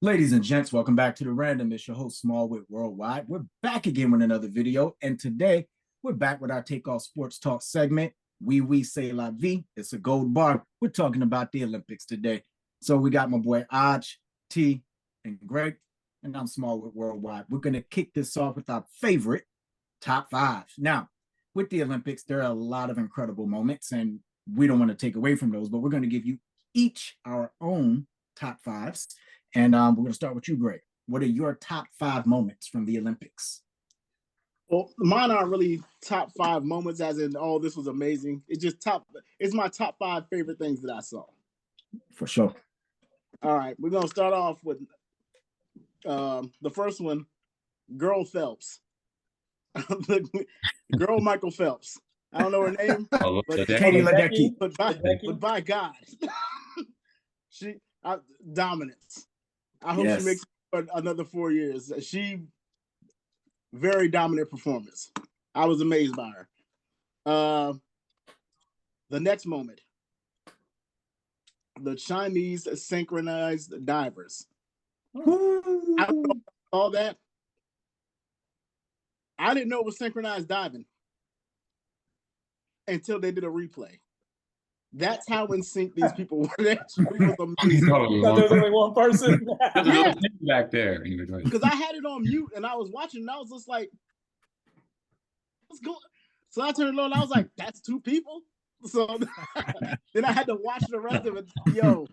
Ladies and gents, welcome back to The Random. It's your host, Smallwood Worldwide. We're back again with another video, and today we're back with our Takeoff Sports Talk segment. We say la vie. It's a gold bar. We're talking about the Olympics today. So we got my boy Aj, T, and Greg, and I'm Smallwood Worldwide. We're going to kick this off with our favorite top five. Now, with the Olympics, there are a lot of incredible moments, and we don't want to take away from those, but we're going to give you each our own top fives. And we're going to start with you, Greg. What are your top five moments from the Olympics? Well, mine aren't really top five moments, as in, oh, this was amazing. It's my top five favorite things that I saw. For sure. All right, we're going to start off with the first one, Girl Phelps. Girl Michael Phelps. I don't know her name, but Katie Ledecky. But by God, dominance. I hope she makes another 4 years. Very dominant performance. I was amazed by her. The next moment, the Chinese synchronized divers. I don't know all that. I didn't know it was synchronized diving until they did a replay. That's how in sync these people were. That was amazing. There's only one person back there. Because I had it on mute and I was watching and I was just like, what's going on? So I turned it on and I was like, that's two people? So then I had to watch the rest of it. Yo,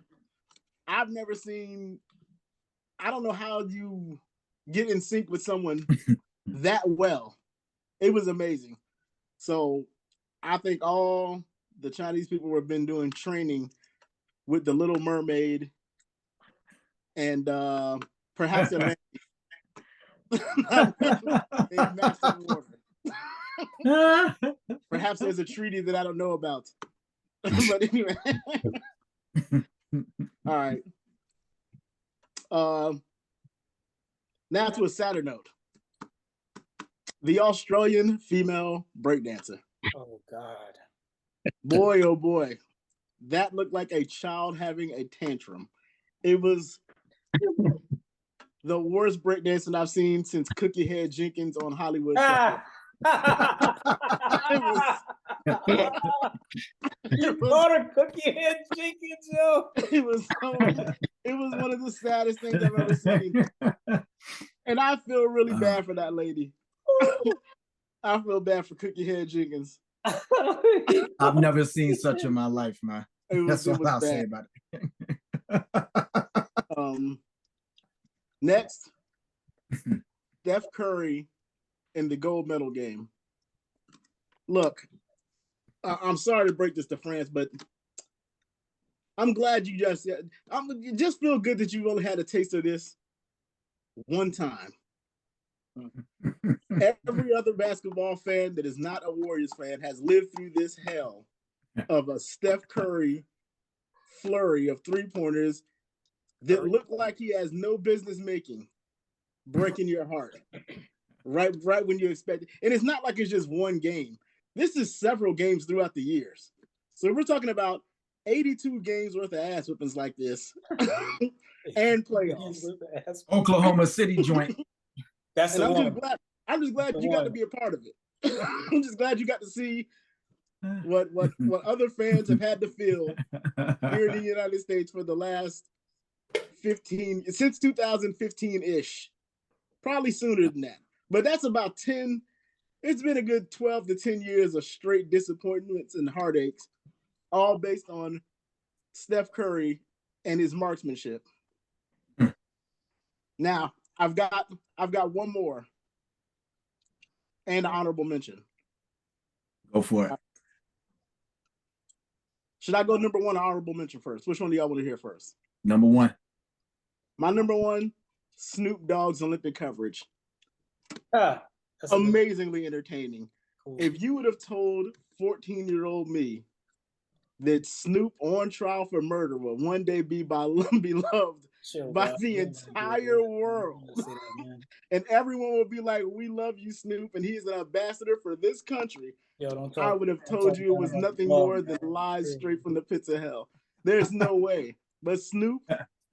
I've never seen, I don't know how you get in sync with someone that well. It was amazing. So I think all the Chinese people have been doing training with the Little Mermaid and perhaps a man in massive water. Perhaps there's a treaty that I don't know about. But anyway. All right. Now to a sadder note. The Australian female breakdancer. Oh, God. Boy, oh boy, that looked like a child having a tantrum. It was the worst breakdancing I've seen since Cookie Head Jenkins on Hollywood. You called her Cookie Head Jenkins, yo. It was one of the saddest things I've ever seen. And I feel really bad for that lady. I feel bad for Cookie Head Jenkins. I've never seen such in my life, man. That's all I'll say about it. Next, Steph Curry in the gold medal game. Look, I'm sorry to break this to France, but I'm glad you just feel good that you've only had a taste of this one time. Every other basketball fan that is not a Warriors fan has lived through this hell of a Steph Curry flurry of three-pointers that look like he has no business making, breaking your heart right when you expect it. And it's not like it's just one game. This is several games throughout the years. So we're talking about 82 games worth of ass whippings like this and playoffs. Oklahoma City joint. That's the one. I'm just glad you got to be a part of it. I'm just glad you got to see what other fans have had to feel here in the United States for the last since 2015-ish. Probably sooner than that. But that's about 10. It's been a good 12 to 10 years of straight disappointments and heartaches, all based on Steph Curry and his marksmanship. Now, I've got one more and an honorable mention. Go for it. Should I go number one or honorable mention first? Which one do y'all want to hear first? Number one. My number one, Snoop Dogg's Olympic coverage. Amazingly entertaining. Cool. If you would have told 14-year-old me that Snoop on trial for murder will one day be beloved by the entire world. And everyone will be like, we love you, Snoop, and he's an ambassador for this country. I would have told you it was nothing more than lies straight from the pits of hell. There's no way. But Snoop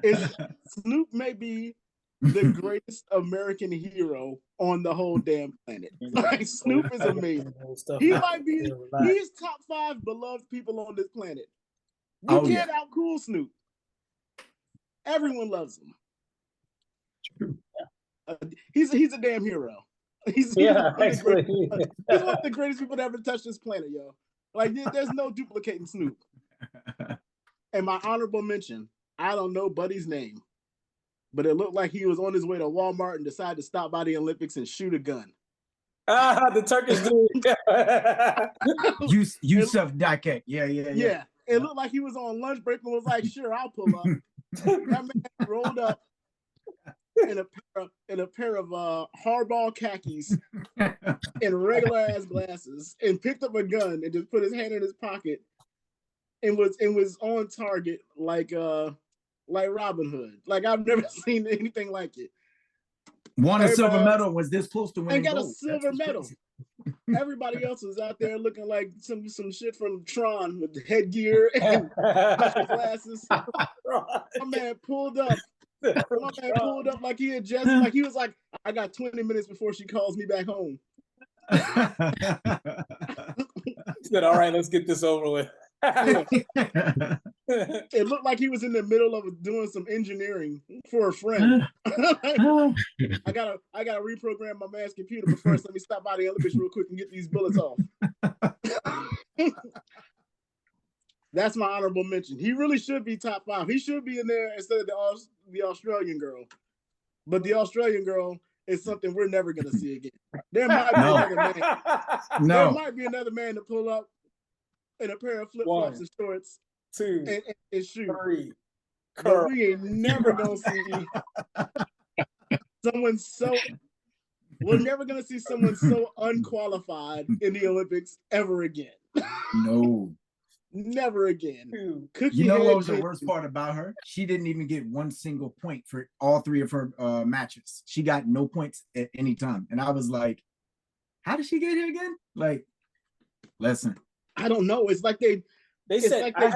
is Snoop may be the greatest American hero on the whole damn planet. Like Snoop is amazing. He might be. He's top 5 beloved people on this planet. You can't outcool Snoop. Everyone loves him. He's a damn hero. He's one of the greatest people to ever touch this planet, yo. Like there's no duplicating Snoop. And my honorable mention, I don't know Buddy's name, but it looked like he was on his way to Walmart and decided to stop by the Olympics and shoot a gun. The Turkish dude. Yusuf Dakek. Yeah. It looked like he was on lunch break and was like, "Sure, I'll pull up." That man rolled up in a pair of hardball khakis and regular ass glasses, and picked up a gun and just put his hand in his pocket, and was on target like Robin Hood. Like I've never seen anything like it. Won a silver medal, was this close to winning and got gold. A silver medal. Everybody else was out there looking like some shit from Tron with headgear and glasses. My man pulled up. Like he had just like he was like, I got 20 minutes before she calls me back home. He said, "All right, let's get this over with." It looked like he was in the middle of doing some engineering for a friend. I gotta reprogram my man's computer, but first let me stop by the Olympics real quick and get these bullets off. That's my honorable mention. He really should be top 5. He should be in there instead of the Australian girl. But the Australian girl is something we're never gonna see again. There might be another man. There might be another man to pull up in a pair of flip-flops and shorts, 2, and shoot. 3. But we ain't never gonna see someone so. We're never gonna see someone so unqualified in the Olympics ever again. No. Never again. You know what was the worst part about her? She didn't even get one single point for all 3 of her matches. She got no points at any time. And I was like, how did she get here again? Like, listen. I don't know. It's like they said, like I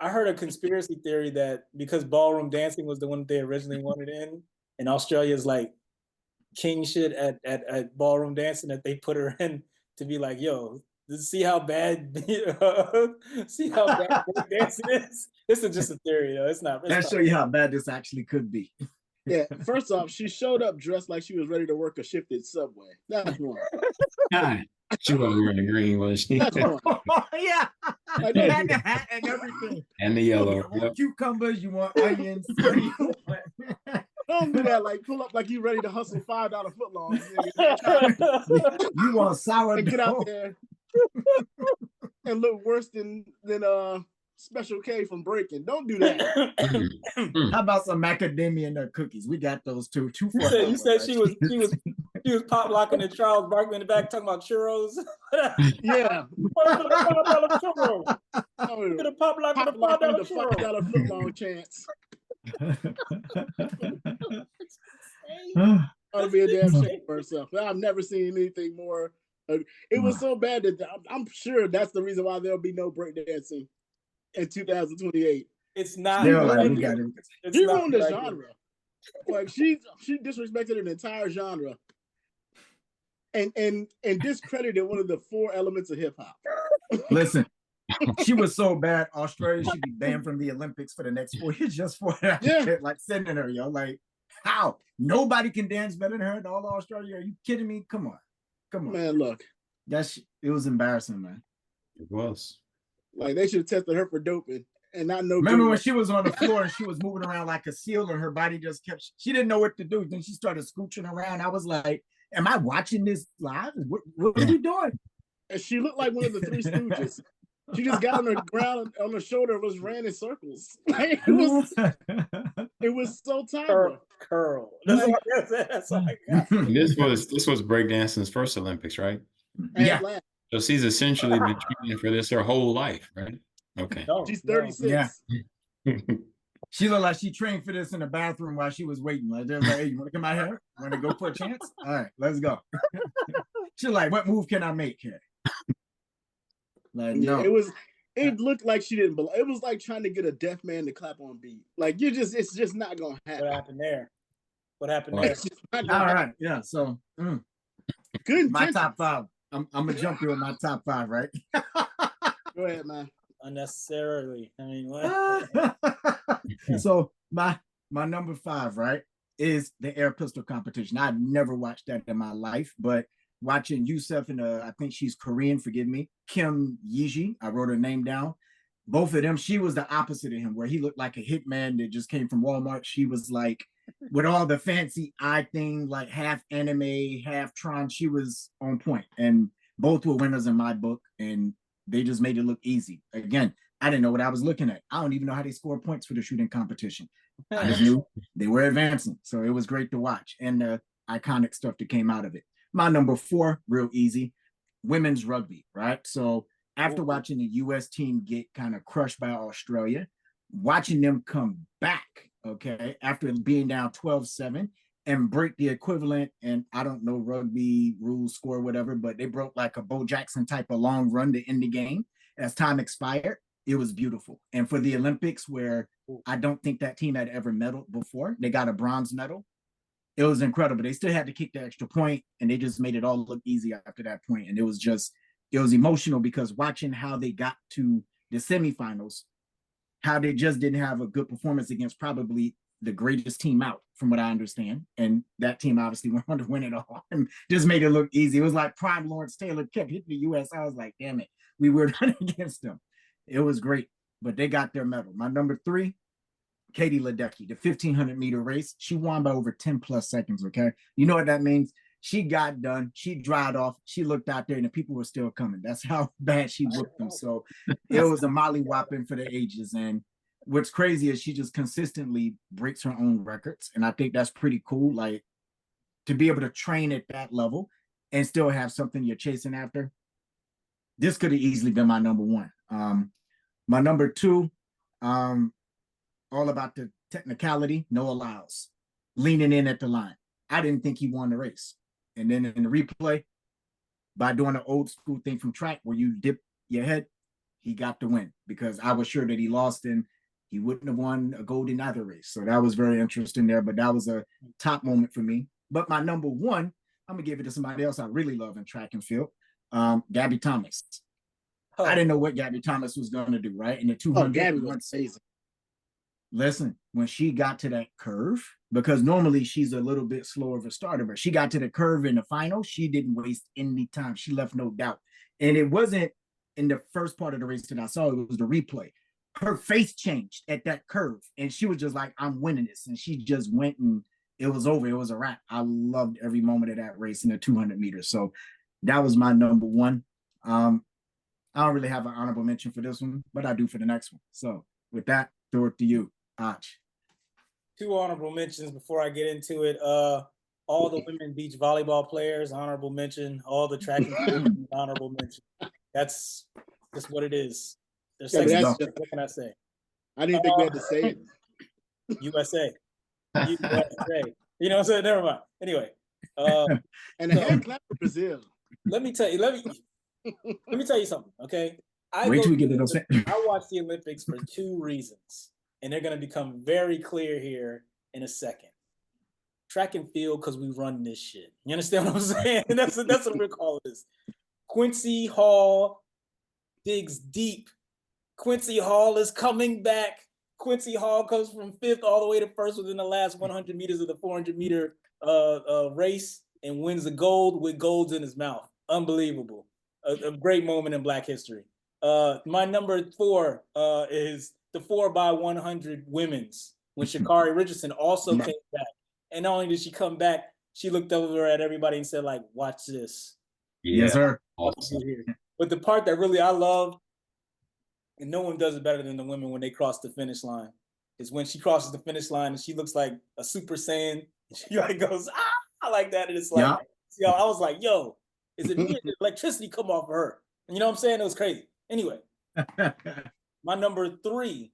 heard a conspiracy theory that because ballroom dancing was the one that they originally wanted in, and Australia's like king shit at ballroom dancing, that they put her in to be like, yo, see how bad dancing is. This is just a theory, though. It's not. I'll show you how bad this actually could be. Yeah, first off, she showed up dressed like she was ready to work a shift at Subway. That's one. She wasn't wearing the green, was she? That's one. Yeah. Like, and the hat and everything. And the yellow. You want cucumbers, you want onions. Don't do that. Like, pull up like you ready to hustle $5 footlongs. You want sourdough. And get out there and look worse than Special K from Breaking. Don't do that. How about some macadamia nut cookies? We got those too. You said she was pop locking and Charles Barkley in the back talking about churros. Yeah. $5 Get a pop lock and a $5 churro. $5 footlong chance. Ought to be a damn shame for herself. I've never seen anything more. It was so bad that I'm sure that's the reason why there'll be no breakdancing in 2028. It's not. She ruined the genre. Like she disrespected an entire genre and discredited one of the 4 elements of hip hop. Listen, she was so bad. Australia should be banned from the Olympics for the next 4 years just for that. Yeah. Like sending her, yo. Like, how? Nobody can dance better than her in all of Australia. Are you kidding me? Come on. Man, look. It was embarrassing, man. It was. Like they should have tested her for doping and not know. Remember when she was on the floor and she was moving around like a seal and her body just kept, she didn't know what to do. Then she started scooching around. I was like, am I watching this live? What are you doing? And she looked like one of the 3 Stooges. She just got on the ground on her shoulder and was ran in circles. Like, it was so tired. Curl. That's all I got. This was breakdancing's first Olympics, right? Yeah. So she's essentially been training for this her whole life, right? Okay. She's 36. Yeah. She looked like she trained for this in the bathroom while she was waiting. Like, they're like, hey, you want to come out here? Want to go for a chance? All right, let's go. She's like, what move can I make here? Like, no. it looked like she didn't belong. It was like trying to get a deaf man to clap on beat. Like it's just not gonna happen. What happened there? What happened Well, there? It's just not All gonna happen. right, yeah. So Good my intentions. top five. I'm gonna jump through with my top five, right? Go ahead, man. Unnecessarily. I mean, what? So my number five, right, is the air pistol competition. I've never watched that in my life, but watching Yusuf and I think she's Korean, forgive me, Kim Yiji. I wrote her name down. Both of them, she was the opposite of him, where he looked like a hitman that just came from Walmart. She was like with all the fancy eye thing, like half anime, half Tron. She was on point, and both were winners in my book, and they just made it look easy. Again, I didn't know what I was looking at. I don't even know how they score points for the shooting competition. I just knew they were advancing, so it was great to watch, and the iconic stuff that came out of it. My number four, real easy, women's rugby, right? So after watching the U.S. team get kind of crushed by Australia, watching them come back, okay, after being down 12-7 and break the equivalent, and I don't know rugby rules score, whatever, but they broke like a Bo Jackson type of long run to end the game as time expired. It was beautiful. And for the Olympics, where I don't think that team had ever medaled before, they got a bronze medal. It was incredible. They still had to kick the extra point, and they just made it all look easy after that point. And it was emotional because watching how they got to the semifinals, how they just didn't have a good performance against probably the greatest team out, from what I understand. And that team obviously went on to win it all and just made it look easy. It was like prime Lawrence Taylor kept hitting the US. I was like, damn it, we were running against them. It was great, but they got their medal. My number three, Katie Ledecky, the 1,500-meter race. She won by over 10 plus seconds, okay? You know what that means? She got done. She dried off. She looked out there, and the people were still coming. That's how bad she whooped them. So it was a molly whopping for the ages. And what's crazy is she just consistently breaks her own records. And I think that's pretty cool. Like, to be able to train at that level and still have something you're chasing after. This could have easily been my number one. My number two, all about the technicality, Noah Lyles, leaning in at the line. I didn't think he won the race. And then in the replay, by doing an old school thing from track where you dip your head, he got the win, because I was sure that he lost and he wouldn't have won a gold in either race. So that was very interesting there, but that was a top moment for me. But my number one, I'm gonna give it to somebody else I really love in track and field, Gabby Thomas. I didn't know what Gabby Thomas was going to do, right? In the 200. Gabby was amazing. Listen, when she got to that curve, because normally she's a little bit slower of a starter, but she got to the curve in the final, she didn't waste any time. She left no doubt. And it wasn't in the first part of the race that I saw, it was the replay. Her face changed at that curve, and she was just like, I'm winning this. And she just went, and it was over. It was a wrap. I loved every moment of that race in the 200 meters. So that was my number one. I don't really have an honorable mention for this one, but I do for the next one. So with that, throw it to you, Ach. Two honorable mentions before I get into it. All the women beach volleyball players, honorable mention. All the track and field, honorable mention. That's just what it is. There's what can I say? I didn't think we had to say it. USA. USA. You know what I'm saying? Never mind. Anyway. And a hand clap for Brazil. Let me tell you something, okay? I watch the Olympics for two reasons, and they're going to become very clear here in a second. Track and field, because we run this shit. You understand what I'm saying? That's what we're calling this. Quincy Hall digs deep. Quincy Hall is coming back. Quincy Hall comes from fifth all the way to first within the last 100 meters of the 400-meter race and wins the gold with golds in his mouth. Unbelievable. A great moment in Black history. My number four is the 4x100 women's, when Sha'Carri Richardson also came back. And not only did she come back, she looked over at everybody and said, like, watch this. Yeah. Yes, sir. Awesome. But the part that really I love, and no one does it better than the women when they cross the finish line, is when she crosses the finish line and she looks like a Super Saiyan. She like goes, ah, like that. And it's like, you know, I was like, yo, is it me or did electricity come off of her? And you know what I'm saying? It was crazy. Anyway, my number three,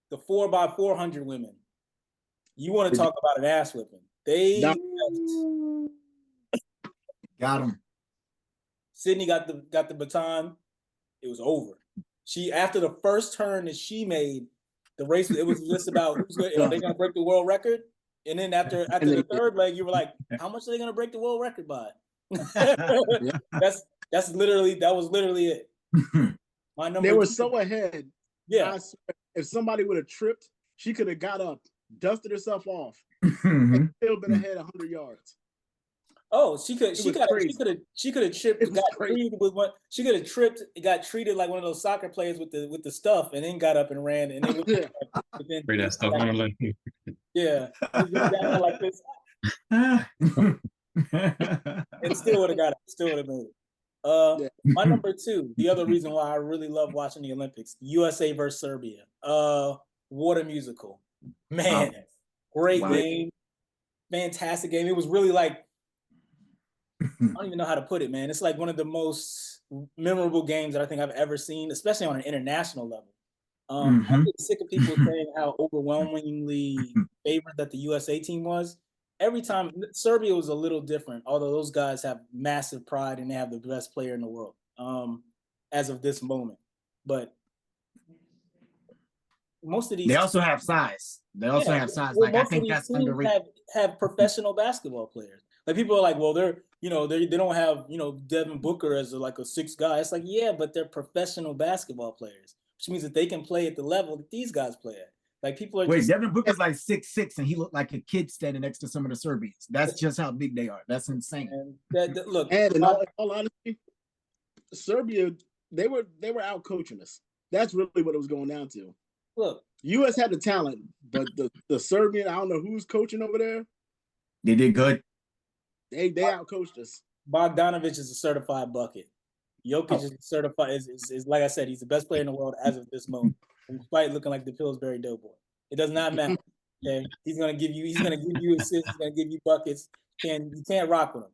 the 4x400 women. You want to talk about an ass whipping? They got him. Sydney got the baton. It was over. She after the first turn that she made, the race it was just about who's going. Are they going to break the world record? And then after the third leg, you were like, how much are they going to break the world record by? That was literally it. My number. They were so ahead. Yeah. I swear, if somebody would have tripped, she could have got up, dusted herself off, and still been ahead 100 yards. Oh, she could have tripped, got treated with one. She could have tripped, got treated like one of those soccer players with the stuff, and then got up and ran, and then bring that stuff on like yeah, down like this, and still would have got it. Still would have made it. My number 2. The other reason why I really love watching the Olympics: USA versus Serbia. What a musical, man! Great game, fantastic game. It was really like. I don't even know how to put it, man. It's like one of the most memorable games that I think I've ever seen, especially on an international level. I'm getting sick of people saying how overwhelmingly favored that the USA team was. Every time Serbia was a little different, although those guys have massive pride and they have the best player in the world as of this moment. But most of these they also have size. They also have size. Well, like I think that's underrated. Have professional basketball players. Like people are like, well, they don't have Devin Booker as a 6 guy. It's like, yeah, but they're professional basketball players, which means that they can play at the level that these guys play at. Like people are. Wait, Devin Booker's like 6'6", and he looked like a kid standing next to some of the Serbians. That's just how big they are. That's insane. And look, and in all honesty, Serbia they were out coaching us. That's really what it was going down to. Look, U.S. had the talent, but the Serbian, I don't know who's coaching over there. They did good. They outcoached us. Bogdanovich is a certified bucket. Jokic is certified. Is like I said, he's the best player in the world as of this moment, despite looking like the Pillsbury Doughboy. It does not matter. Okay, he's gonna give you assists. He's gonna give you buckets. You can't rock with him.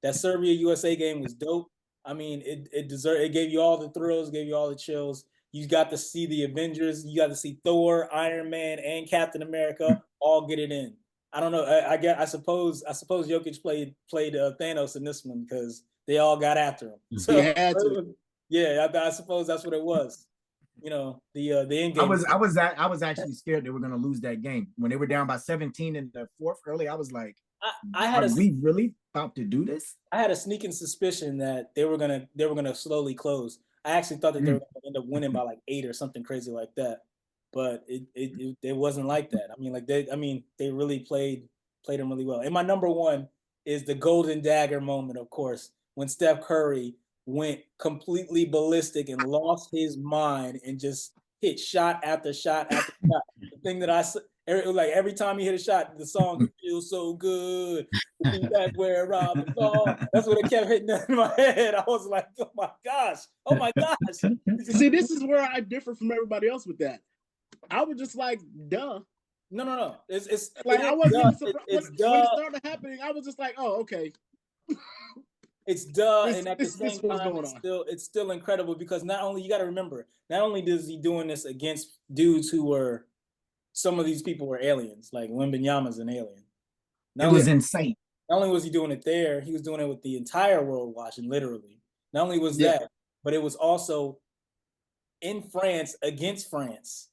That Serbia USA game was dope. I mean, it gave you all the thrills, gave you all the chills. You got to see the Avengers. You got to see Thor, Iron Man, and Captain America all get it in. I don't know. I suppose Jokic played Thanos in this one because they all got after him. So I suppose that's what it was. The end game. I was actually scared they were gonna lose that game when they were down by 17 in the fourth early. I was like, are we really about to do this? I had a sneaking suspicion that they were gonna slowly close. I actually thought that they were gonna end up winning by 8 or something crazy like that. But it wasn't like that. They really played them really well. And my number 1 is the golden dagger moment, of course, when Steph Curry went completely ballistic and lost his mind and just hit shot after shot after shot. The thing that every time he hit a shot, the song "Feels So Good." That's where I belong. That's what it kept hitting in my head. I was like, oh my gosh. See, this is where I differ from everybody else with that. I was just like, duh. No. It's like I wasn't surprised when it started happening. I was just like, oh, okay. It's and at the same time, it's still incredible because not only you got to remember, not only is he doing this against dudes who were, some of these people were aliens, like Wembanyama's an alien. It was insane. Not only was he doing it there, he was doing it with the entire world watching, literally. Not only was that, but it was also in France against France.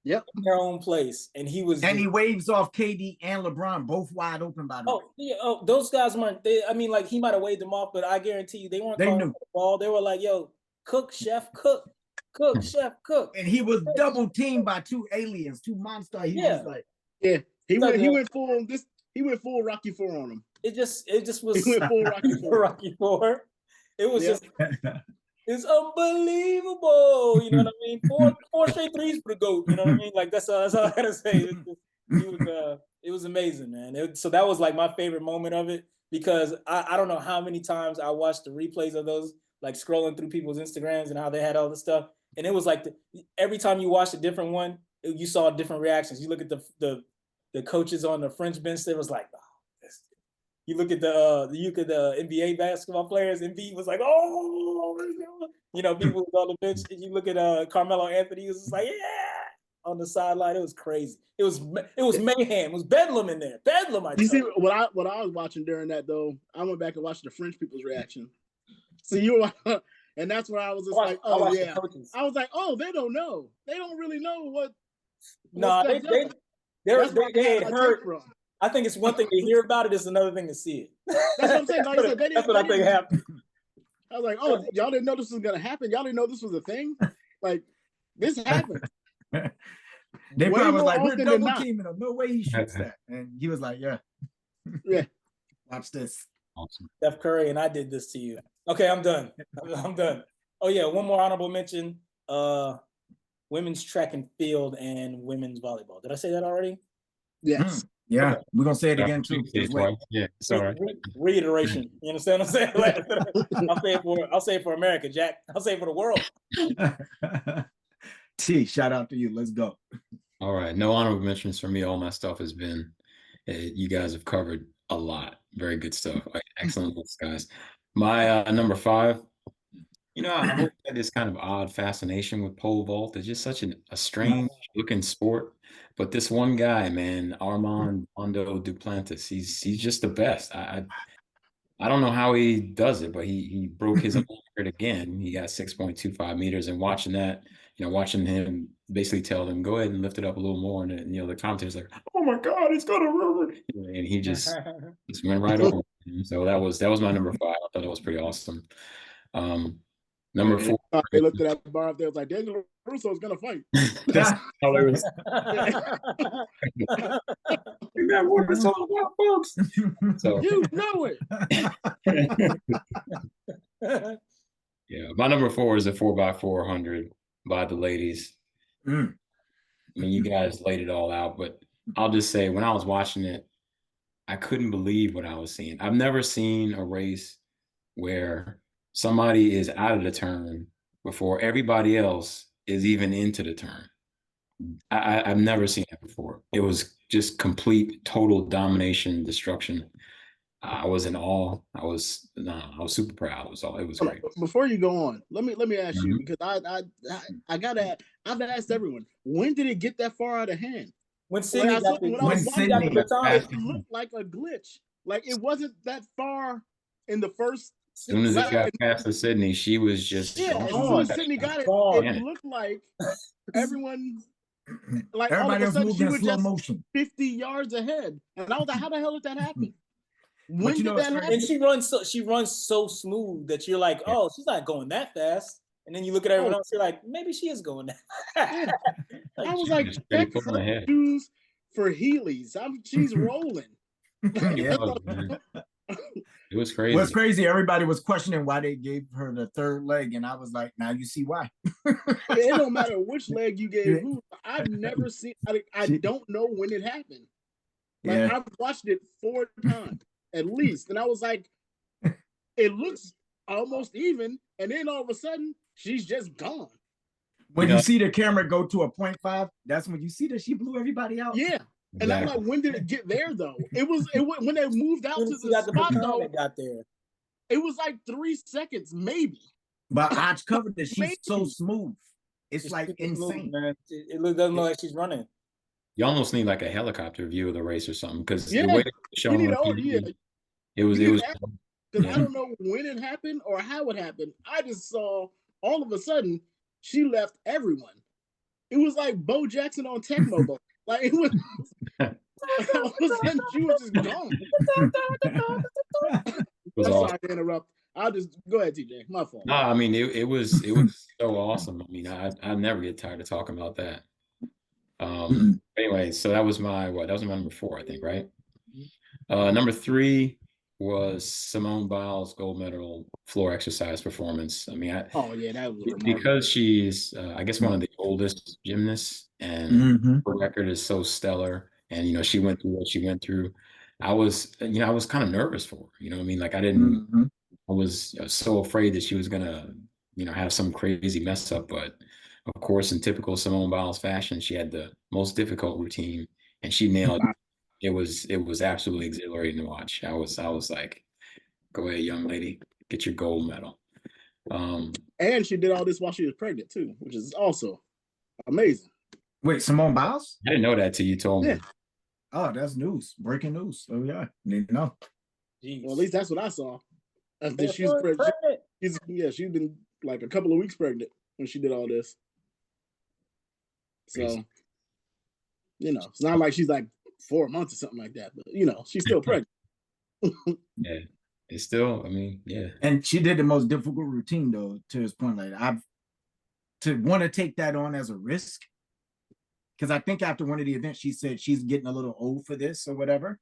Yep. In their own place. And he waves off KD and LeBron, both wide open, by the way. Yeah, those guys weren't, he might have waved them off, but I guarantee you they weren't calling for the ball. They were like, yo, cook, chef, cook. Cook, chef, cook. And he was double teamed by 2 aliens, 2 monsters. He was like, he went full Rocky 4 on him. It just was he went full Rocky 4. Rocky 4. It was just it's unbelievable. You know what I mean? 4 straight threes for the GOAT. You know what I mean? Like that's all I gotta say. It was amazing, man. So that was like my favorite moment of it because I don't know how many times I watched the replays of those, like scrolling through people's Instagrams and how they had all this stuff. And it was like every time you watched a different one, you saw different reactions. You look at the coaches on the French bench, they was like, oh, you look at the NBA basketball players, Embiid was like, oh, people was on the bench. And you look at Carmelo Anthony, he was just like, yeah, on the sideline. It was crazy. It was mayhem. It was bedlam in there. Bedlam. You see what I was watching during that though? I went back and watched the French people's reaction. So And that's where I was just I like, watched oh the yeah. coaches. I was like, oh, they don't know. They don't really know what. No, what's they That's where I they got had my heard. take from. I think it's one thing to hear about it; it's another thing to see it. That's what I'm saying. Like I said, That's what I think happened. I was like, oh, y'all didn't know this was gonna happen. Y'all didn't know this was a thing. Like this happened. They Way probably was more like, we're often than double not. teaming him. No way he shoots that. And he was like, yeah. Yeah. Watch this. Awesome. Steph Curry and I did this to you. Okay, I'm done. I'm done. Oh yeah, one more honorable mention. Women's track and field and women's volleyball. Did I say that already? Yes. Yeah, we're gonna say it again too. Say it Just wait. twice. Yeah, it's all right. Reiteration. You understand what I'm saying? I'll say it for America, Jack. I'll say it for the world. T, shout out to you. Let's go. All right. No honorable mentions for me. All my stuff has been, you guys have covered a lot. Very good stuff. Excellent list, guys. My number 5, you know, I've always had this kind of odd fascination with pole vault. It's just such a strange looking sport. But this one guy, man, Armand Mondo Duplantis, he's just the best. I don't know how he does it, but he broke his own record again. He got 6.25 meters, and watching that, you know, watching him basically tell them, go ahead and lift it up a little more. And you know, the commentator's like, oh my God, it's gonna ruin. And he just went right over. So that was my number 5. I thought that was pretty awesome. Number 4. They looked at that bar up there, was like, Daniel Russo's gonna fight. That's all it was. That's what it's all about, folks. So You know it. yeah, my number 4 is a 4x400 by the ladies. I mean, you guys laid it all out, but I'll just say when I was watching it, I couldn't believe what I was seeing. I've never seen a race where somebody is out of the turn before everybody else is even into the turn. I've never seen it before. It was just complete, total domination, destruction. I was in awe. I was super proud. It was great. Before you go on, let me ask you, because I've asked everyone, when did it get that far out of hand? When Sydney got the it looked like a glitch. Like it wasn't that far in the first. As soon as it got past the Sydney, she was just as soon as Sydney got it, it looked like everyone, like everybody all of a sudden she was slow just motion, 50 yards ahead, and I was like, how the hell did that happen? When did that happen? And she runs so smooth that you're like, oh, she's not going that fast. And then you look at everyone else, you're like, maybe she is going that fast. I was like, check her shoes for Heelys. She's rolling. Yeah. It was crazy. What's crazy, everybody was questioning why they gave her the third leg, and I was like, now you see why. It don't matter which leg you gave who. I've never seen. I don't know when it happened. Like I've watched it 4 times at least, and I was like, it looks almost even, and then all of a sudden she's just gone. When you see the camera go to a 0.5, that's when you see that she blew everybody out. Yeah. And I'm like, when did it get there though? It was when they moved out to the spot though. Got there. It was like 3 seconds, maybe. But I covered that she's so smooth. It's like insane. Man. It doesn't look like she's running. You almost need like a helicopter view of the race or something, because the way it was showing it was because I don't know when it happened or how it happened. I just saw all of a sudden she left everyone. It was like Bo Jackson on Tecmo Bowl. Like it was, all of a sudden she was just gone. I'm sorry to interrupt. I'll just go ahead, TJ. My fault. No, I mean it was so awesome. I mean, I never get tired of talking about that. Anyway, so that was my number 4, I think, right? Number 3 was Simone Biles' gold medal floor exercise performance. I mean, that was because she's I guess one of the oldest gymnasts, and her record is so stellar. And you know, she went through what she went through. I was kind of nervous for her. You know what I mean? Like I was so afraid that she was gonna, you know, have some crazy mess up. But of course, in typical Simone Biles fashion, she had the most difficult routine, and she nailed it. It was absolutely exhilarating to watch. I was like, go ahead, young lady, get your gold medal. And she did all this while she was pregnant too, which is also amazing. Wait, Simone Biles? I didn't know that till you told me. Oh, that's news. Breaking news. Oh yeah, need to know. Well, at least that's what I saw. She's pregnant. She's been like a couple of weeks pregnant when she did all this. So, Crazy. it's not like she's like 4 months or something like that, but she's still pregnant. Yeah. It's still, I mean, yeah. And she did the most difficult routine though, to his point. Like to want to take that on as a risk. Because I think after one of the events, she said she's getting a little old for this or whatever.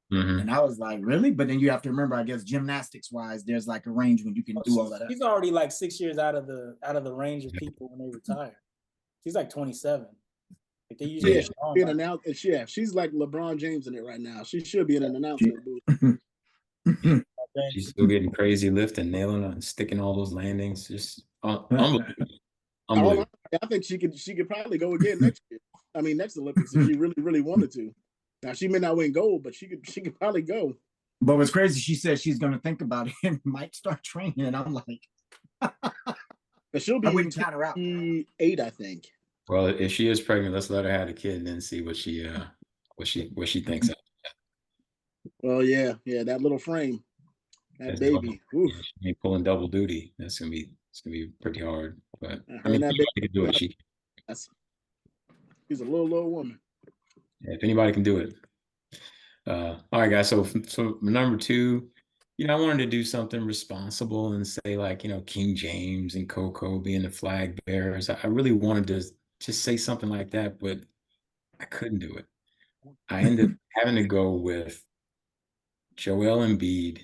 And I was like, really? But then you have to remember, I guess, gymnastics wise, there's like a range when you can do all of that. She's already like 6 years out of the range of people when they retire. She's like 27. Like they usually she's like LeBron James in it right now. She should be in an announcement booth. She's still getting crazy lifting, nailing it, and sticking all those landings. Just unbelievable. I think she could probably go again next year. I mean, next Olympics if she really, really wanted to. Now she may not win gold, but she could probably go. But what's crazy, she said she's going to think about it and might start training. And I'm like, but she'll be 28, I think. Well, if she is pregnant, let's let her have a kid and then see what she thinks of that. Well, yeah, that little frame, that baby. Yeah, she ain't pulling double duty. It's gonna be pretty hard. But I mean, if anybody can do it, she's a little woman. Yeah, if anybody can do it. All right, guys. So number 2, I wanted to do something responsible and say like, King James and Coco being the flag bearers. I really wanted to just say something like that, but I couldn't do it. I ended up having to go with Joel Embiid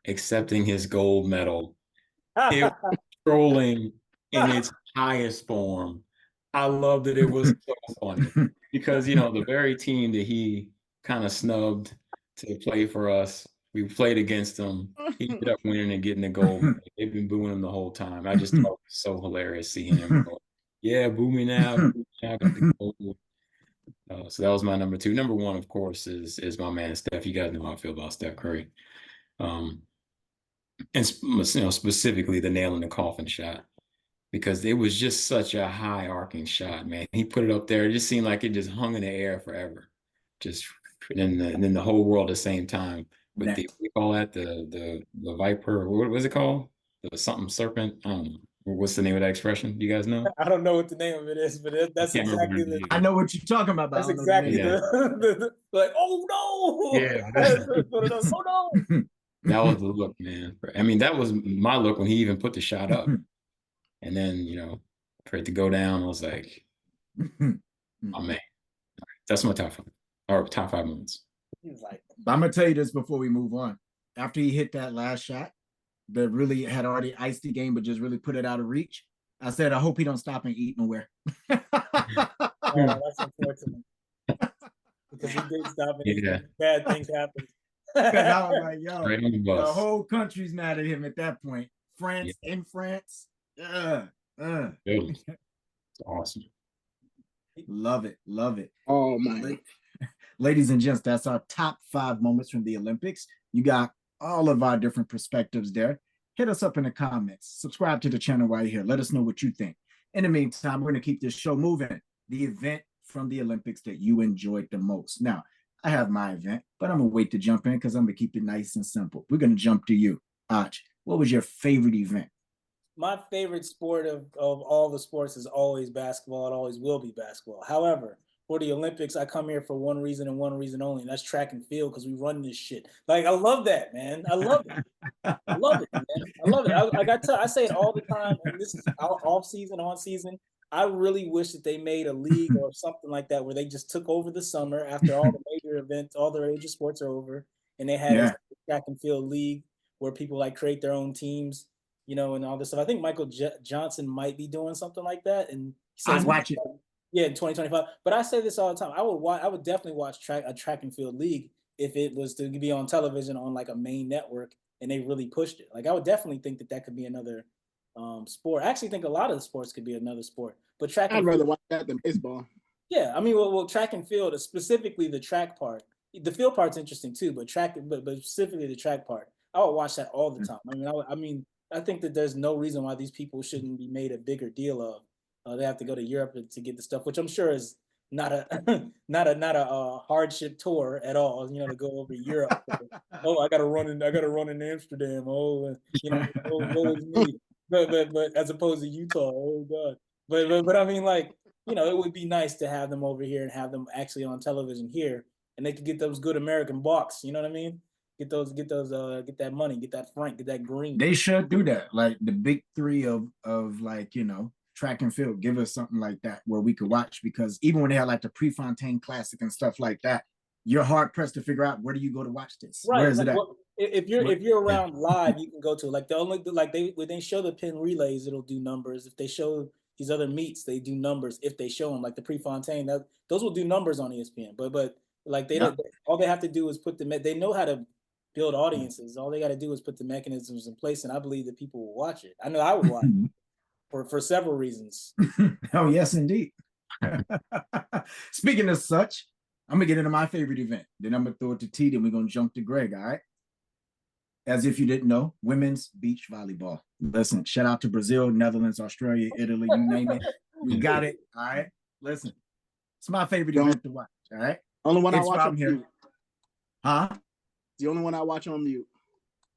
accepting his gold medal. It was trolling in its highest form. I loved it. It was so funny because, the very team that he kind of snubbed to play for us, we played against him. He ended up winning and getting the gold. They've been booing him the whole time. I just thought it was so hilarious seeing him go, yeah, boo me now. Boo me now, got the gold. So that was my number 2. Number 1, of course, is my man Steph. You guys know how I feel about Steph Curry, and specifically the nail in the coffin shot, because it was just such a high arcing shot, man. He put it up there. It just seemed like it just hung in the air forever, just and then the whole world at the same time. But we call that the viper. What was it called? The something serpent. I don't know. What's the name of that expression? Do you guys know? I don't know what the name of it is, but that's exactly the. I know what you're talking about. That's exactly the like. Oh no! Yeah. Oh no! That was the look, man. I mean, that was my look when he even put the shot up, and then for it to go down, I was like, oh man, that's my top 5 or top 5 moments. I'm gonna tell you this before we move on. After he hit that last shot, that really had already iced the game, but just really put it out of reach, I said, I hope he don't stop and eat nowhere. That's unfortunate. Because he did stop and bad things happened. Because I was like, yo, right on the bus. The whole country's mad at him at that point. France, in France. It's awesome. Love it. Oh, my. Ladies and gents, that's our top 5 moments from the Olympics. You got all of our different perspectives there. Hit us up in the comments. Subscribe to the channel while you're here. Let us know what you think. In the meantime, we're going to keep this show moving. The event from the Olympics that you enjoyed the most. Now, I have my event, but I'm going to wait to jump in because I'm going to keep it nice and simple. We're going to jump to you. Ach, what was your favorite event? My favorite sport of all the sports is always basketball. It always will be basketball. However, for the Olympics, I come here for one reason and one reason only, and that's track and field, because we run this shit. Like, I love that, man. I love it. I love it, man. I love it. I say it all the time, and this is off season, on season. I really wish that they made a league or something like that where they just took over the summer after all the major events, all the major sports are over, and they had a track and field league where people like create their own teams, and all this stuff. I think Michael Johnson might be doing something like that, and I'd watch it. Yeah, in 2025. But I say this all the time. I would definitely watch a track and field league if it was to be on television on like a main network and they really pushed it. Like, I would definitely think that could be another sport. I actually think a lot of the sports could be another sport. But I'd rather watch that than baseball. Yeah, I mean, well, track and field, specifically the track part. The field part's interesting too, but specifically the track part, I would watch that all the time. I think that there's no reason why these people shouldn't be made a bigger deal of. They have to go to Europe to get the stuff, which I'm sure is not a hardship tour at all. To go over to Europe. Oh, I gotta run in Amsterdam. Oh, woe is me. but as opposed to Utah, oh god. But I mean, like, you know, it would be nice to have them over here and have them actually on television here, and they could get those good American bucks. You know what I mean? Get that money, get that franc, get that green. They should do that. Like the big three of like, you know, track and field. Give us something like that where we could watch, because even when they had like the Prefontaine Classic and stuff like that, you're hard pressed to figure out where do you go to watch this? Right. Where is Like, it at? if you're around live, you can go to, like, the only, like, when they show the pin relays, it'll do numbers. If they show these other meets, they do numbers. If they show them, like the Prefontaine, those will do numbers on ESPN. But like, they don't. All they have to do is put they know how to build audiences. All they got to do is put the mechanisms in place, and I believe that people will watch it. I know I would watch it for several reasons. Oh yes, indeed. Speaking of such, I'm gonna get into my favorite event. Then I'm gonna throw it to T. Then we're gonna jump to Greg. All right. As if you didn't know, women's beach volleyball. Listen, shout out to Brazil, Netherlands, Australia, Italy, you name it. We got it. All right. Listen, it's my favorite event to watch. All right. Only one I It's watch from on here. mute. Huh? The only one I watch on mute.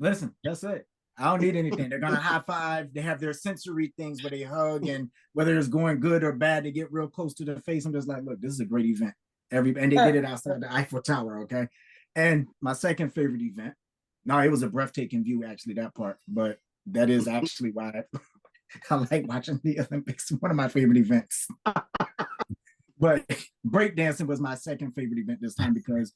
Listen, that's it. I don't need anything. They're gonna high five. They have their sensory things where they hug, and whether it's going good or bad, they get real close to the face. I'm just like, look, this is a great event. And they did it outside the Eiffel Tower, okay? And my second favorite event, no, it was a breathtaking view, actually, that part, but that is actually why I like watching the Olympics. One of my favorite events. But breakdancing was my second favorite event this time, because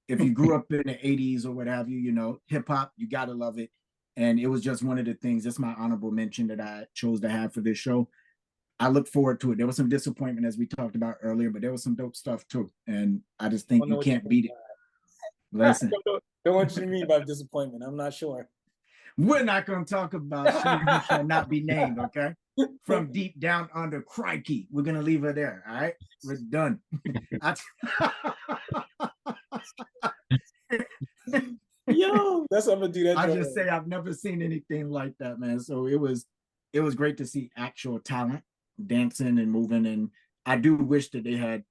if you grew up in the 80s or what have you, you know, hip hop, you gotta love it. And it was just one of the things, that's my honorable mention that I chose to have for this show. I look forward to it. There was some disappointment, as we talked about earlier, but there was some dope stuff too. And I just think you can't beat it. Listen. Don't know what you mean by disappointment. I'm not sure. We're not going to talk about she who shall not be named, okay? From deep down under, crikey. We're going to leave her there, all right? We're done. Yo, that's what I'm gonna do. That I just say I've never seen anything like that, man. So it was great to see actual talent dancing and moving. And I do wish that they had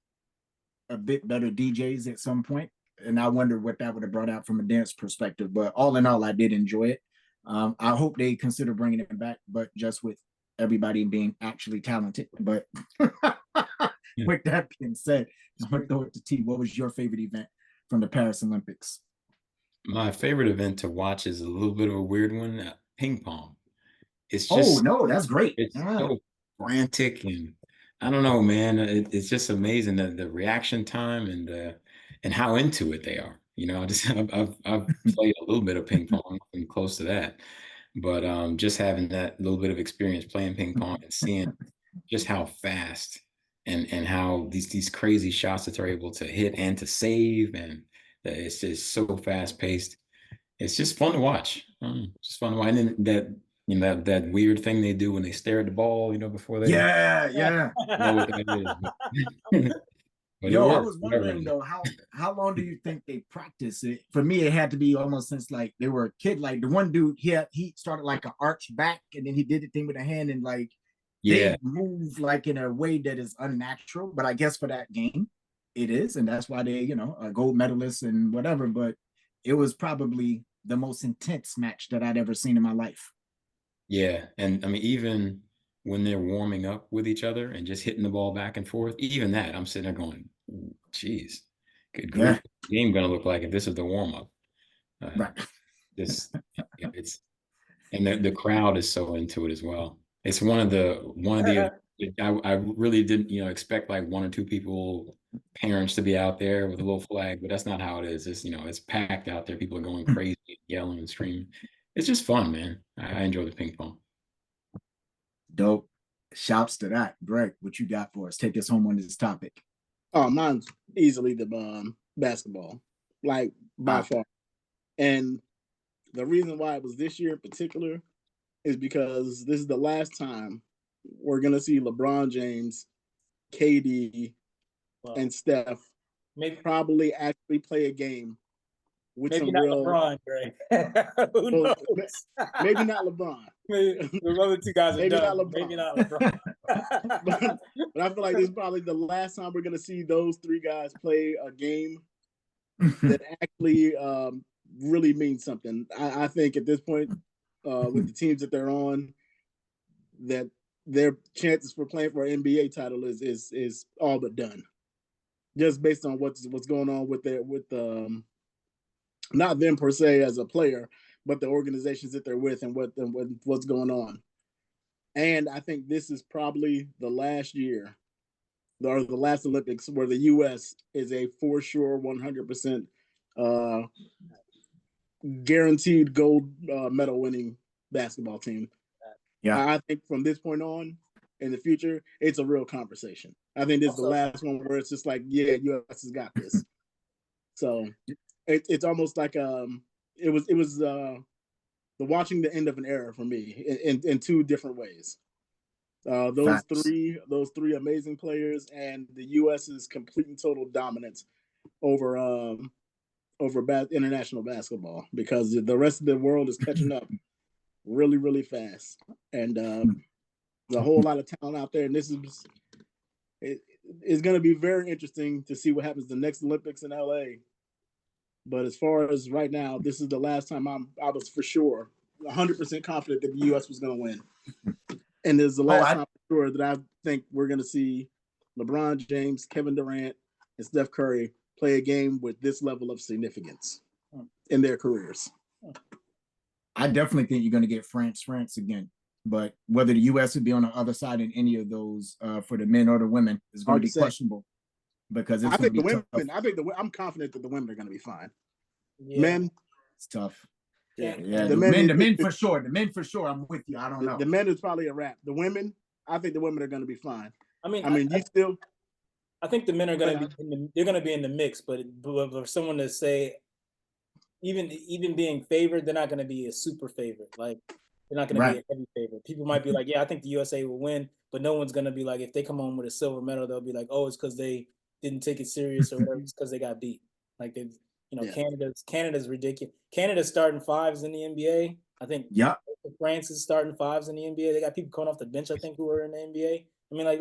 a bit better DJs at some point. And I wonder what that would have brought out from a dance perspective. But all in all, I did enjoy it. I hope they consider bringing it back, but just with everybody being actually talented. But with that being said, I'm going to throw it to T. What was your favorite event from the Paris Olympics? My favorite event to watch is a little bit of a weird one, ping pong. It's just, oh no, that's great. It's so frantic, and I don't know, man. It's just amazing the reaction time and how into it they are. You know, I've played a little bit of ping pong, and close to that, but just having that little bit of experience playing ping pong and seeing just how fast and how these crazy shots that they're able to hit and to save, and it's just so fast paced. It's just fun to watch. Just fun to watch. And then that, you know, that weird thing they do when they stare at the ball, you know, before they yeah. know what that is. But Yo, I was wondering though, how long do you think they practice it? For me, it had to be almost since like they were a kid. Like the one dude, he started like an arch back, and then he did the thing with a hand, and like they move like in a way that is unnatural. But I guess for that game, it is, and that's why they, you know, are gold medalists and whatever. But it was probably the most intense match that I'd ever seen in my life. Yeah, and I mean, even when they're warming up with each other and just hitting the ball back and forth, even that, I'm sitting there going, geez, good grief, what's the game gonna look like if this is the warm up? Right. It's and the crowd is so into it as well. It's one of the I really didn't, you know, expect like one or two people, parents, to be out there with a little flag, but that's not how it is. It's, you know, it's packed out there. People are going crazy, yelling and screaming. It's just fun, man. I enjoy the ping pong. Dope. Shouts to that. Greg, what you got for us? Take us home on this topic. Oh, mine's easily the basketball, like by far. And the reason why it was this year in particular is because this is the last time we're going to see LeBron James, KD, and Steph probably actually play a game with maybe some not real LeBron, Greg. Who knows? Maybe not LeBron. The other two guys are maybe done. not LeBron. Maybe not LeBron. but I feel like this is probably the last time we're going to see those three guys play a game that actually really means something. I think at this point, with the teams that they're on, that their chances for playing for an NBA title is all but done, just based on what's going on with not them per se as a player, but the organizations that they're with and what's going on. And I think this is probably the last year or the last Olympics where the U.S. is a for sure 100% guaranteed gold medal winning basketball team. Yeah. I think from this point on in the future, it's a real conversation. I think this is the last one where it's just like, yeah, U.S. has got this. So it's almost like it was the watching the end of an era for me in two different ways. Those three amazing players and the U.S.'s complete and total dominance over international basketball, because the rest of the world is catching up really, really fast, and there's a whole lot of talent out there. And this is it's going to be very interesting to see what happens the next Olympics in LA. But as far as right now, this is the last time I was for sure 100% confident that the U.S. was going to win. And this is the last time for sure that I think we're going to see LeBron James, Kevin Durant, and Steph Curry play a game with this level of significance in their careers. I definitely think you're going to get France again. But whether the U.S. would be on the other side in any of those for the men or the women is going to be questionable. Because it's going to be tough. I'm confident that the women are going to be fine. Yeah. Men, it's tough. Yeah. The men for sure. The men for sure. I'm with you. I don't know. The men is probably a wrap. The women, I think the women are going to be fine. I mean, I think the men are going to be. They're going to be in the mix, but for someone to say, even being favored, they're not going to be a super favorite. Like they're not going to be a heavy favorite. People might be like, yeah, I think the USA will win, but no one's going to be like, if they come home with a silver medal, they'll be like, oh, it's because they didn't take it serious or whatever. It's because they got beat. Like they, Canada's ridiculous. Canada's starting fives in the NBA. I think France is starting fives in the NBA. They got people coming off the bench, I think, who are in the NBA. I mean, like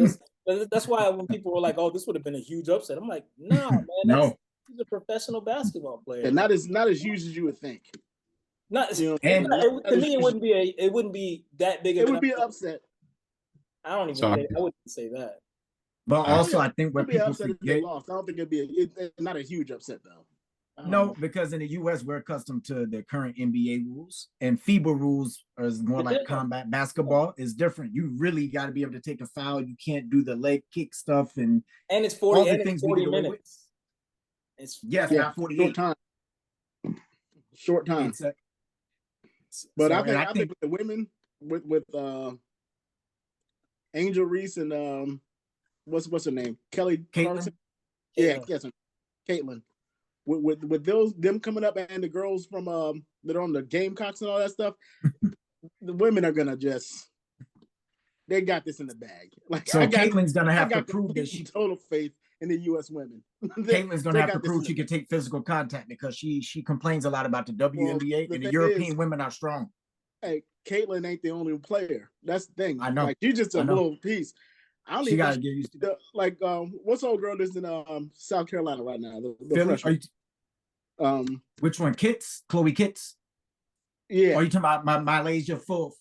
that's why when people were like, "Oh, this would have been a huge upset," I'm like, "No, man, he's a professional basketball player." And not as huge as you would think. To me, it wouldn't be that big. It would be an upset. I don't even. I wouldn't say that. But also, I think what people forget. If they lost. I don't think it'd be not a huge upset though. No, because in the U.S. we're accustomed to the current NBA rules, and FIBA rules is more like combat basketball. Is different. You really got to be able to take a foul. You can't do the leg kick stuff, and it's 40. And it's 40 minutes. Not 48. Short time. But I think with the women, with Angel Reese and what's her name, Kelly Clarkson. Yeah, yes, Caitlin. With them coming up and the girls from that are on the Gamecocks and all that stuff, the women are gonna they got this in the bag. Like so, Caitlin's gonna have to prove that she total faith in the U.S. women. Caitlin's gonna have to prove she can take physical contact because she complains a lot about the WNBA and the European women are strong. Hey, Caitlin ain't the only player. That's the thing. I know. Like she's just a little piece. I don't she gotta get used to what's old girl that's in South Carolina right now? Which one? Chloe Kitts? Yeah. Are you talking about Malaysia full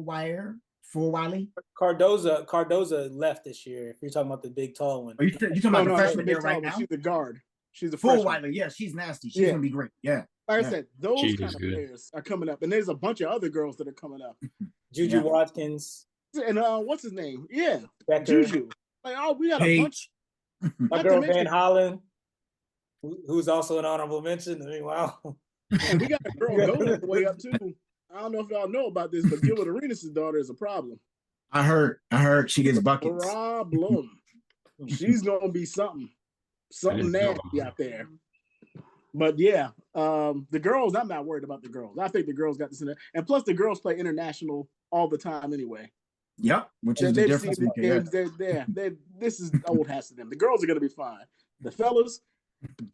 Wiley? Cardoza left this year. If you're talking about the big tall one. Are you talking about the freshman there right now? She's the guard. She's a full Wiley. Yeah, she's nasty. She's gonna be great. Yeah. Like I said, those kind of players are coming up, and there's a bunch of other girls that are coming up. Juju Watkins. And what's his name? Yeah, Becker. Juju. Like, we got a bunch. My girl Van Hollen, who's also an honorable mention. I mean, wow. And we got a girl going way up too. I don't know if y'all know about this, but Gilbert Arenas' daughter is a problem. I heard she gets buckets. Problem. She's gonna be something nasty out there. But yeah, the girls, I'm not worried about the girls. I think the girls got this in there. And plus the girls play international all the time anyway. Yep, which is the difference. This is old hat to them. The girls are gonna be fine. The fellas,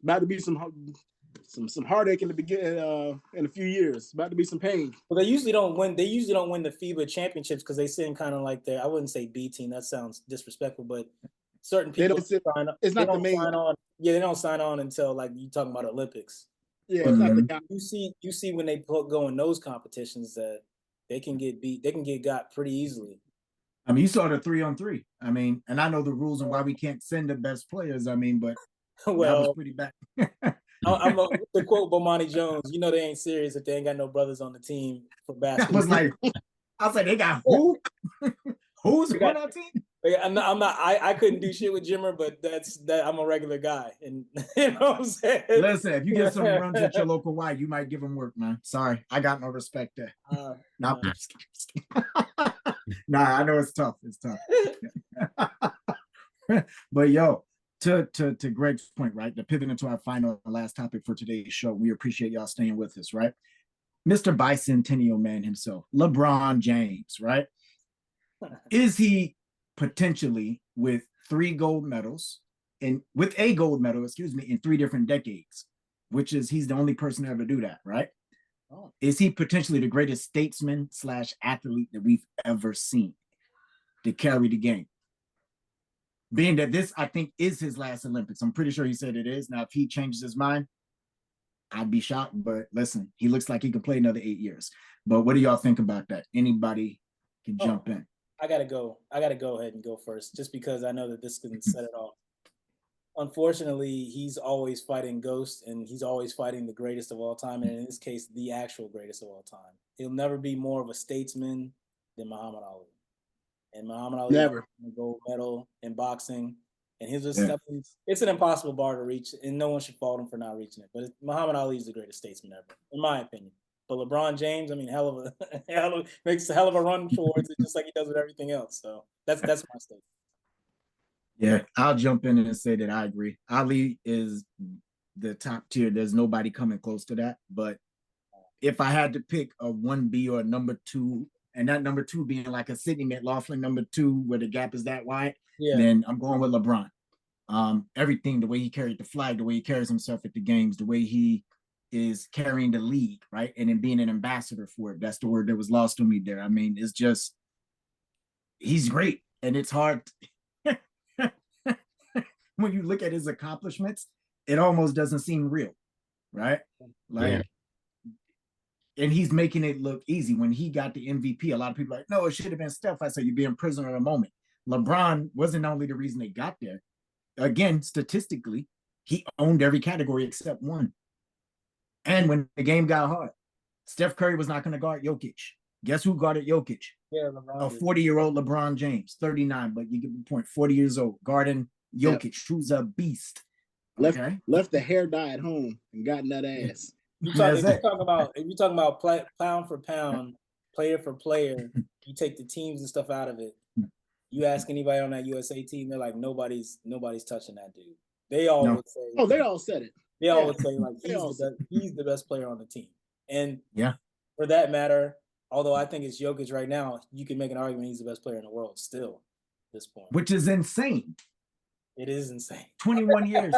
about to be some heartache in the beginning in a few years. About to be some pain. Well, they usually don't win. They usually don't win the FIBA championships because they sit in kind of like I wouldn't say B team. That sounds disrespectful, but certain people sign up. It's not the main. Yeah, they don't sign on until like you talking about Olympics. Yeah, it's not the guy. You see when they go in those competitions that they can get beat. They can get got pretty easily. I mean, you saw the 3-on-3. I mean, and I know the rules and why we can't send the best players. I mean, but that was pretty bad. To quote Bomani Jones, you know they ain't serious if they ain't got no brothers on the team for basketball. I was like, they got who? Who's on our team? I couldn't do shit with Jimmer, but I'm a regular guy, and you know what I'm saying. Listen, if you get some runs at your local Y, you might give them work, man. Sorry, I got no respect there. Nah, I know it's tough. It's tough. But yo, to Greg's point, right? To pivot into our final last topic for today's show, we appreciate y'all staying with us, right? Mr. Bicentennial Man himself, LeBron James, right? Is he potentially with a gold medal, in 3 different decades, which is he's the only person to ever do that, right? Oh. Is he potentially the greatest statesman / athlete that we've ever seen to carry the game? Being that this, I think, is his last Olympics. I'm pretty sure he said it is. Now, if he changes his mind, I'd be shocked. But listen, he looks like he could play another 8 years. But what do y'all think about that? Anybody can jump in. I gotta go ahead and go first, just because I know that this can set it off. Unfortunately, he's always fighting ghosts, and he's always fighting the greatest of all time, and in this case, the actual greatest of all time. He'll never be more of a statesman than Muhammad Ali. And Muhammad Ali never won a gold medal in boxing, and he's just it's an impossible bar to reach, and no one should fault him for not reaching it. But Muhammad Ali is the greatest statesman ever, in my opinion. But LeBron James, I mean, makes a hell of a run towards it, just like he does with everything else. So that's my statement. Yeah, I'll jump in and say that I agree. Ali is the top tier. There's nobody coming close to that. But if I had to pick a 1B or a number 2, and that number 2 being like a Sidney McLaughlin number 2, where the gap is that wide, then I'm going with LeBron. Everything, the way he carried the flag, the way he carries himself at the games, the way he is carrying the league, right? And then being an ambassador for it. That's the word that was lost on me there. I mean, it's just, he's great. And it's hard. When you look at his accomplishments, it almost doesn't seem real, right? Like, and he's making it look easy. When he got the MVP, a lot of people are like, no, it should have been Steph. I said, you're being prisoner of the moment. LeBron wasn't only the reason they got there. Again, statistically, he owned every category except one. And when the game got hard, Steph Curry was not going to guard Jokic. Guess who guarded Jokic? Yeah, LeBron. A 40-year-old LeBron James, 39, but you get the point, 40 years old, guarding Jokic, who's a beast. Left the hair dye at home and got that ass. If you're talking about pound for pound, player for player, you take the teams and stuff out of it. You ask anybody on that USA team, they're like, nobody's touching that dude. They all would say. Oh, they all said it. They all would say like he's the best player on the team. And for that matter, although I think it's Jokic right now, you can make an argument he's the best player in the world still at this point. Which is insane. It is insane. 21 years.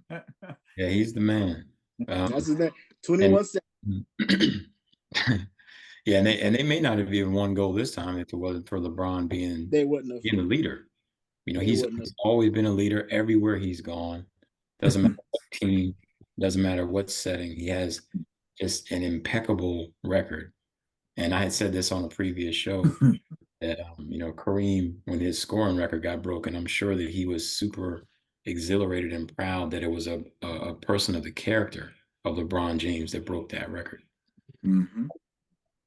Yeah, he's the man. That's his name. 21 seconds. Yeah, and they may not have even won gold this time if it wasn't for LeBron being the leader. You know, he's always been a leader everywhere he's gone. Doesn't matter what team, doesn't matter what setting. He has just an impeccable record. And I had said this on a previous show that Kareem, when his scoring record got broken, I'm sure that he was super exhilarated and proud that it was a person of the character of LeBron James that broke that record. Mm-hmm.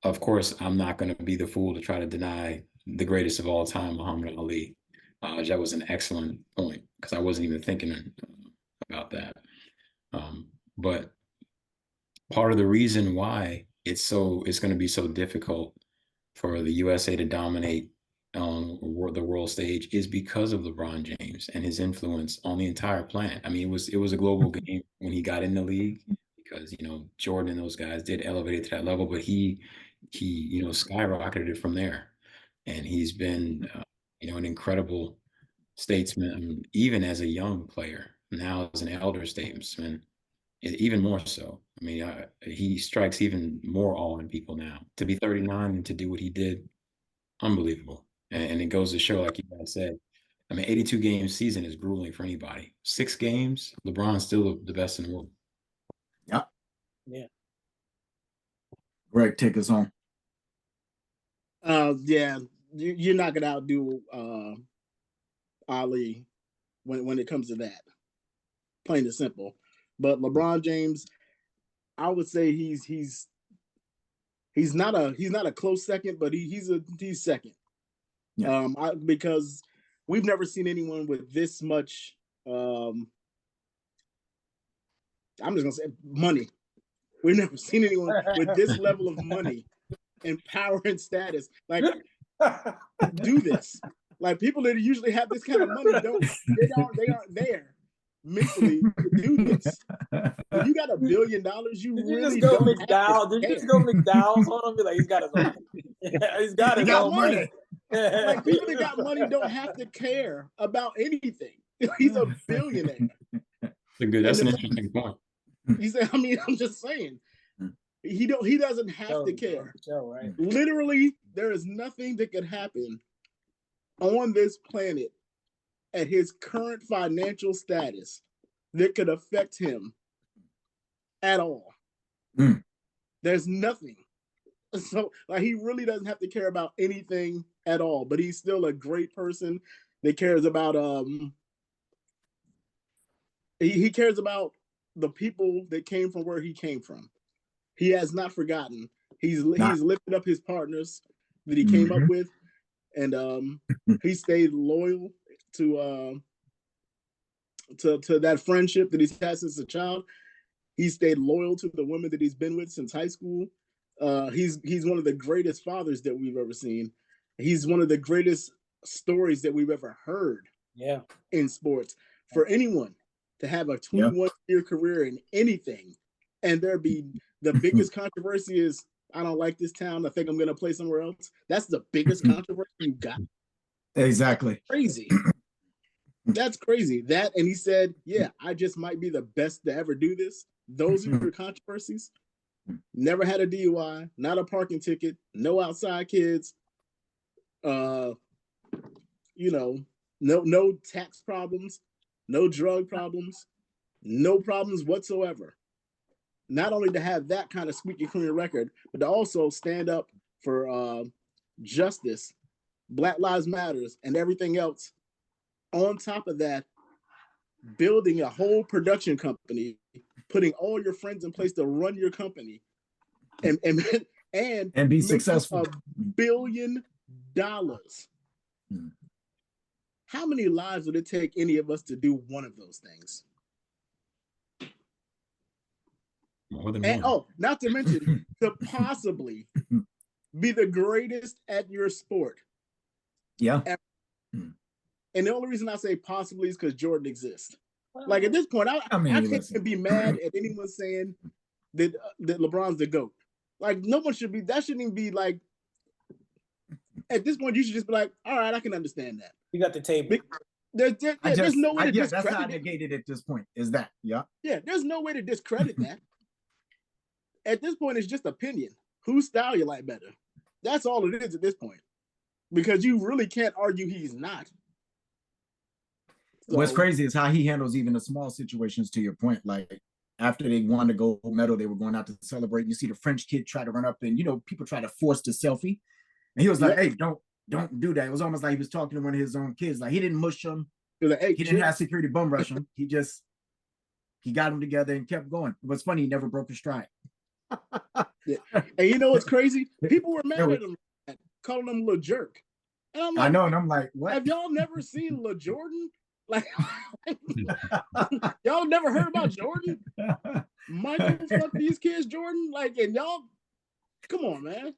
Of course, I'm not going to be the fool to try to deny the greatest of all time, Muhammad Ali. That was an excellent point because I wasn't even thinking about that. But part of the reason why it's going to be so difficult for the USA to dominate on the world stage is because of LeBron James and his influence on the entire planet. I mean, it was a global game when he got in the league because Jordan and those guys did elevate it to that level, but he skyrocketed it from there, and he's been an incredible statesman, even as a young player. Now as an elder statesman, even more so. I mean, he strikes even more awe in people now. To be 39 and to do what he did, unbelievable. And it goes to show, like you guys said, I mean, 82-game season is grueling for anybody. 6 games, LeBron's still the best in the world. Yeah. Greg, take us on. Yeah, you're not gonna outdo Ali when it comes to that. Plain and simple. But LeBron James, I would say he's not a close second, but he's second. Yeah. Because we've never seen anyone with this much. I'm just gonna say money. We've never seen anyone with this level of money and power and status. Like, do this. Like, people that usually have this kind of money they aren't there mentally to do this. When you got $1 billion, you really just go don't McDowell. Did you just go McDowell's on him? Be like, he's got his own. He's got his own money. Like, people that got money don't have to care about anything. He's a billionaire. That's an interesting point. He said, I mean, I'm just saying, he doesn't have to care. Right? Literally, there is nothing that could happen on this planet at his current financial status that could affect him at all. There's nothing. So, like, he really doesn't have to care about anything at all, but he's still a great person that cares about he cares about the people that came from where he came from. He has not forgotten. He's lifted up his partners that he came up with, and he stayed loyal to that friendship that he's had since a child. He stayed loyal to the women that he's been with since high school. He's one of the greatest fathers that we've ever seen. He's one of the greatest stories that we've ever heard. Yeah. In sports, for anyone to have a 21-year career in anything, and there be the biggest controversy is, I don't like this town, I think I'm going to play somewhere else. That's the biggest controversy you got. Exactly. Crazy. That's crazy. That, and he said, yeah, I just might be the best to ever do this. Those are your controversies. Never had a DUI, not a parking ticket, no outside kids, no tax problems, no drug problems, no problems whatsoever. Not only to have that kind of squeaky clean record, but to also stand up for justice, Black Lives Matters, and everything else. On top of that, building a whole production company, putting all your friends in place to run your company, and be successful. $1 billion. How many lives would it take any of us to do one of those things? More than and one. Not to mention to possibly be the greatest at your sport. Yeah. Ever. And the only reason I say possibly is because Jordan exists. Like, at this point, I can't even be mad at anyone saying that LeBron's the GOAT. Like, no one should be. That shouldn't even be like. At this point, you should just be like, all right, I can understand that. You got the table. There's no way to discredit that's how I negated it at this point. Is that there's no way to discredit that. At this point, it's just opinion. Whose style you like better? That's all it is at this point. Because you really can't argue he's not. So, what's crazy is how he handles even the small situations, to your point. Like, after they won the gold medal, they were going out to celebrate. You see the French kid try to run up and, people try to force the selfie. And he was like, hey, don't do that. It was almost like he was talking to one of his own kids. Like, he didn't mush him. He was like, hey, he didn't have security bum rush him. He got him together and kept going. What's funny, he never broke a stride. Yeah. And you know what's crazy? People were mad at him, calling him a little jerk. And I'm like, I know, and I'm like, what? Have y'all never seen LaJordan? Like, y'all never heard about Jordan? Michael fuck these kids, Jordan? Like, and y'all, come on, man.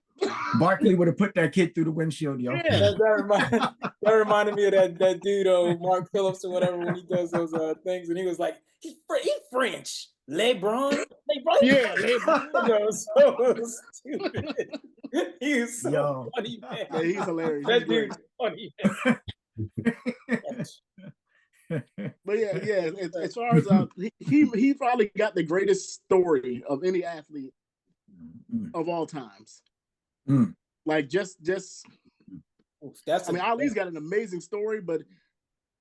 Barkley would have put that kid through the windshield, yo. Yeah, that reminded me of that dude, Mark Phillips or whatever, when he does those things, and he was like, he's French. LeBron? Yeah, LeBron. So stupid. He's so funny, man. Yeah, he's hilarious. That dude's funny, man. But yeah. As far as he probably got the greatest story of any athlete of all times. Like just. I mean, Ali's got an amazing story, but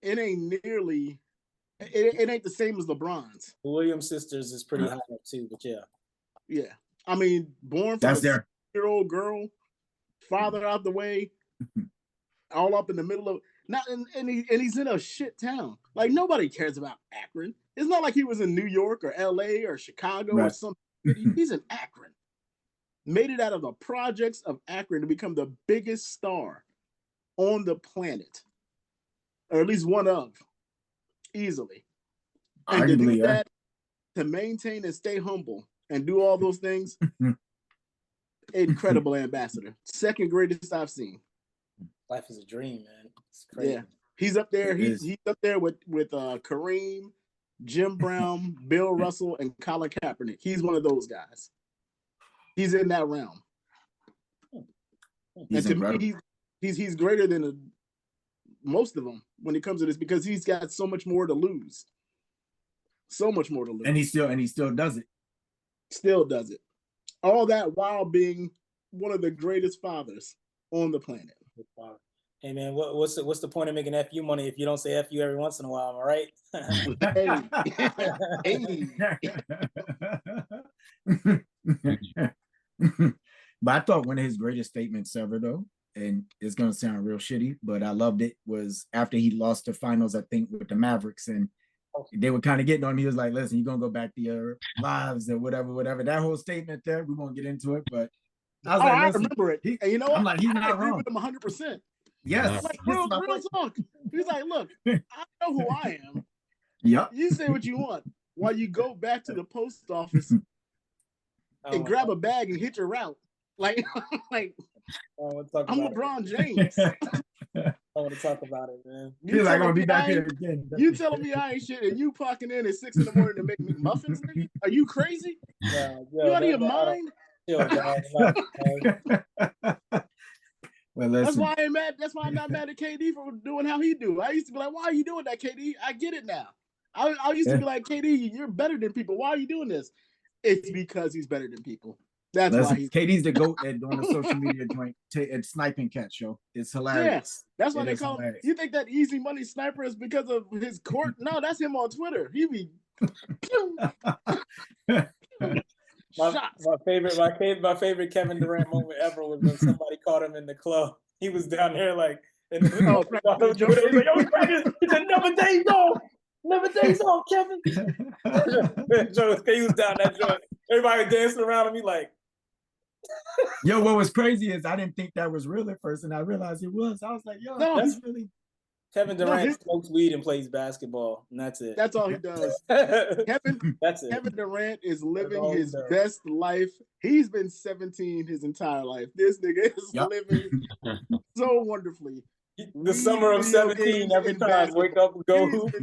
it ain't nearly. It ain't the same as LeBron's. The Williams sisters is pretty high up too, but yeah. Yeah, I mean, born from a 6-year-old girl, father out the way, all up in the middle of and he's in a shit town. Like nobody cares about Akron. It's not like he was in New York or LA or Chicago or some city. He's in Akron. Made it out of the projects of Akron to become the biggest star on the planet, or at least one of, easily. And to do that, to maintain and stay humble and do all those things, incredible ambassador. Second greatest I've seen. Life is a dream, man. It's crazy. Yeah, he's up there. He's up there with Kareem, Jim Brown, Bill Russell, and Colin Kaepernick. He's one of those guys. He's in that realm. And to me, he's greater than most of them when it comes to this, because he's got so much more to lose. So much more to lose. And he still does it. Still does it. All that while being one of the greatest fathers on the planet. Hey man, what's the point of making FU money if you don't say FU every once in a while? Am I right? But I thought one of his greatest statements ever, though, and it's gonna sound real shitty, but I loved it, was after he lost the finals, I think, with the Mavericks, and they were kind of getting on him. He was like, listen, you're gonna go back to your lives or whatever. That whole statement there, we won't get into it, but I was like, I remember it. And you know what? I'm like, he's not wrong. With him 100%. Yes. Like real talk. He's like, look, I know who I am. Yep. You say what you want while you go back to the post office and grab a bag and hit your route. Like I'm LeBron James. I want to talk about it, man. You like, I'm gonna be back here again. You telling me I ain't shit, and you clocking in at 6 a.m. to make me muffins? Are you crazy? You out of your mind? Well, that's why I'm mad. That's why I'm not mad at KD for doing how he do. I used to be like, why are you doing that, KD? I get it now. I used to be like, KD, you're better than people. Why are you doing this? It's because he's better than people. That's why KD's the GOAT at doing the social media joint at sniping catch show. It's hilarious. Yes, that's why they call him. You think that easy money sniper is because of his court? No, that's him on Twitter. He be my favorite Kevin Durant moment ever was when somebody caught him in the club. He was down there like, he's like, yo, he said, never days off, Kevin. He was down that joint. Everybody dancing around him. He like, yo, what was crazy is I didn't think that was real at first, and I realized it was. I was like, yo, no, that's really. Kevin Durant smokes weed and plays basketball, and that's it. That's all he does. Kevin Durant is living his best life. He's been 17 his entire life. This nigga is living so wonderfully. The summer of 17, every time, wake up, go hoop.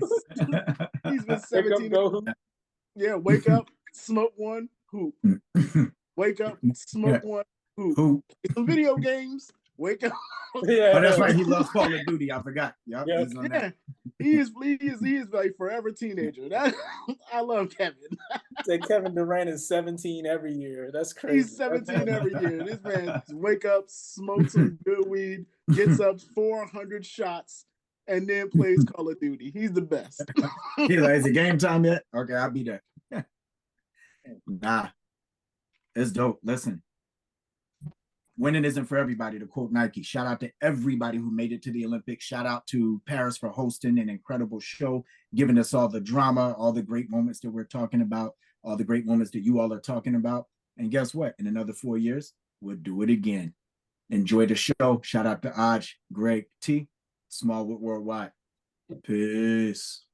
He's been 17. Go hoop. Yeah, wake up, smoke one, hoop. Wake up, smoke one, hoop. Some video games. Wake up. Yeah, that's right. He loves Call of Duty. I forgot. Yep, yeah. He is like forever teenager. I love Kevin. Say Kevin Durant is 17 every year. That's crazy. He's 17 every year. This man wake up, smokes some good weed, gets up 400 shots, and then plays Call of Duty. He's the best. He's like, is it game time yet? Okay, I'll be there. Nah, it's dope. Listen. Winning isn't for everybody, to quote Nike. Shout out to everybody who made it to the Olympics. Shout out to Paris for hosting an incredible show, giving us all the drama, all the great moments that we're talking about, all the great moments that you all are talking about. And guess what? In another 4 years, we'll do it again. Enjoy the show. Shout out to Aj, Greg, T, Smallwood Worldwide. Peace.